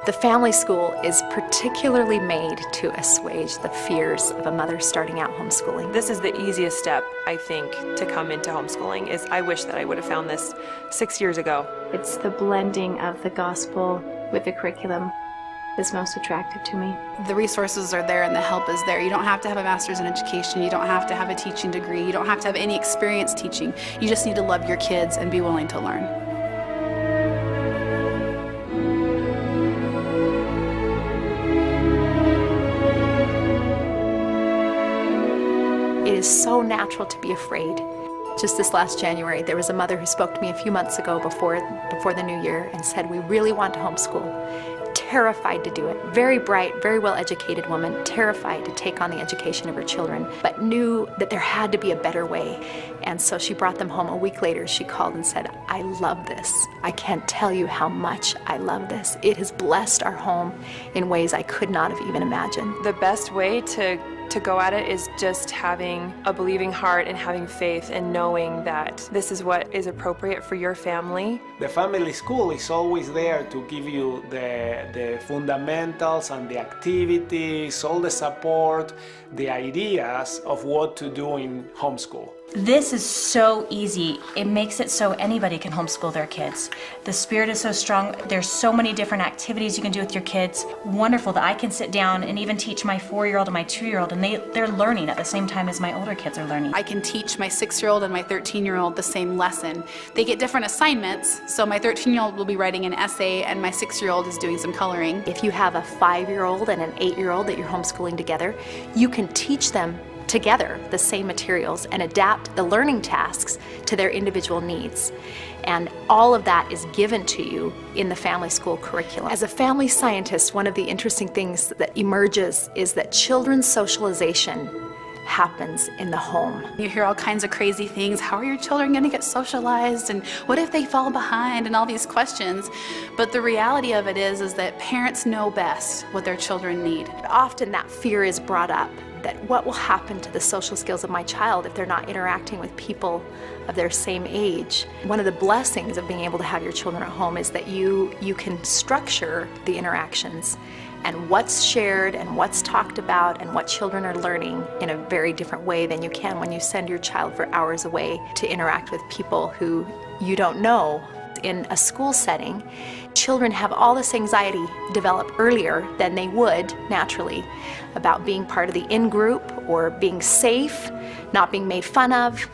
The family school is particularly made to assuage the fears of a mother starting out homeschooling. This is the easiest step, I think, to come into homeschooling. I wish that I would have found this 6 years ago. It's the blending of the gospel with the curriculum is most attractive to me. The resources are there and the help is there. You don't have to have a master's in education. You don't have to have a teaching degree. You don't have to have any experience teaching. You just need to love your kids and be willing to learn. It is so natural to be afraid. Just this last January, there was a mother who spoke to me a few months ago before the new year and said, "We really want to homeschool." Terrified to do it. Very bright, very well-educated woman, terrified to take on the education of her children, but knew that there had to be a better way. And so she brought them home. A week later, she called and said, "I love this. I can't tell you how much I love this. It has blessed our home in ways I could not have even imagined." The best way to go at it is just having a believing heart and having faith and knowing that this is what is appropriate for your family. The family school is always there to give you the fundamentals and the activities, all the support, the ideas of what to do in homeschool. This is so easy. It makes it so anybody can homeschool their kids. The spirit is so strong. There's so many different activities you can do with your kids. Wonderful that I can sit down and even teach my 4-year-old and my 2-year-old, and they're learning at the same time as my older kids are learning. I can teach my 6-year-old and my 13-year-old the same lesson. They get different assignments, so my 13-year-old will be writing an essay and my 6-year-old is doing some coloring. If you have a 5-year-old and an 8-year-old that you're homeschooling together, you can teach them together the same materials and adapt the learning tasks to their individual needs. And all of that is given to you in the family school curriculum. As a family scientist, one of the interesting things that emerges is that children's socialization happens in the home. You hear all kinds of crazy things. How are your children going to get socialized? And what if they fall behind? And all these questions. But the reality of it is that parents know best what their children need. Often that fear is brought up, that what will happen to the social skills of my child if they're not interacting with people of their same age. One of the blessings of being able to have your children at home is that you can structure the interactions and what's shared and what's talked about and what children are learning in a very different way than you can when you send your child for hours away to interact with people who you don't know. In a school setting, children have all this anxiety develop earlier than they would naturally about being part of the in-group or being safe, not being made fun of,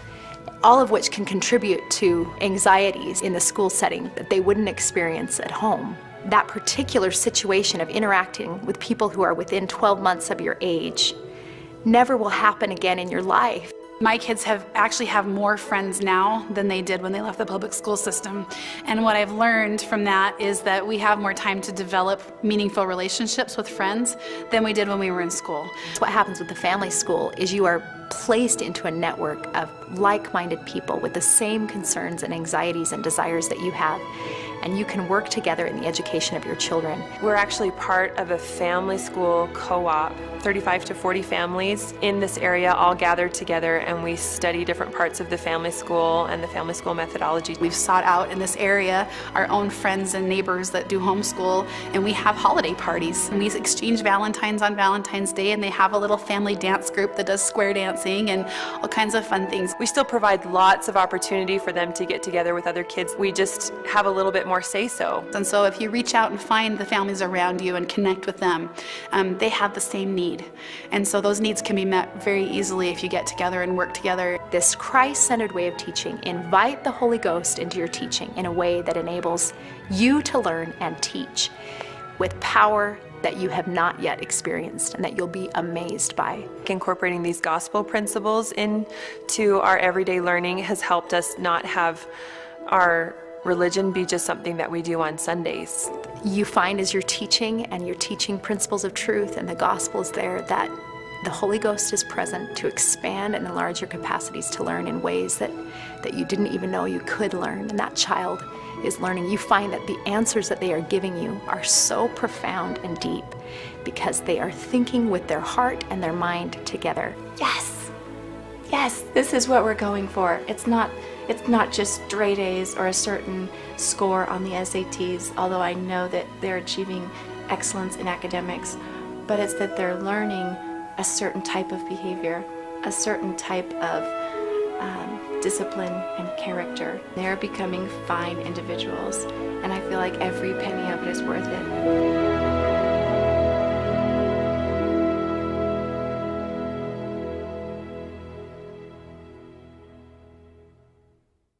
all of which can contribute to anxieties in the school setting that they wouldn't experience at home. That particular situation of interacting with people who are within 12 months of your age never will happen again in your life. My kids actually have more friends now than they did when they left the public school system. And what I've learned from that is that we have more time to develop meaningful relationships with friends than we did when we were in school. What happens with the family school is you are placed into a network of like-minded people with the same concerns and anxieties and desires that you have, and you can work together in the education of your children. We're actually part of a family school co-op. 35 to 40 families in this area all gathered together, and we study different parts of the family school and the family school methodology. We've sought out in this area our own friends and neighbors that do homeschool, and we have holiday parties. And we exchange Valentines on Valentine's Day, and they have a little family dance group that does square dancing and all kinds of fun things. We still provide lots of opportunity for them to get together with other kids. We just have a little bit more say-so. And so if you reach out and find the families around you and connect with them, they have the same need. And so those needs can be met very easily if you get together and work together. This Christ-centered way of teaching, invite the Holy Ghost into your teaching in a way that enables you to learn and teach with power that you have not yet experienced and that you'll be amazed by. Incorporating these gospel principles into our everyday learning has helped us not have our religion be just something that we do on Sundays. You find as you're teaching and you're teaching principles of truth and the gospel is there, that the Holy Ghost is present to expand and enlarge your capacities to learn in ways that you didn't even know you could learn. And that child is learning. You find that the answers that they are giving you are so profound and deep because they are thinking with their heart and their mind together. Yes, this is what we're going for. It's not just straight A's or a certain score on the SATs, although I know that they're achieving excellence in academics, but it's that they're learning a certain type of behavior, a certain type of discipline and character. They're becoming fine individuals, and I feel like every penny of it is worth it.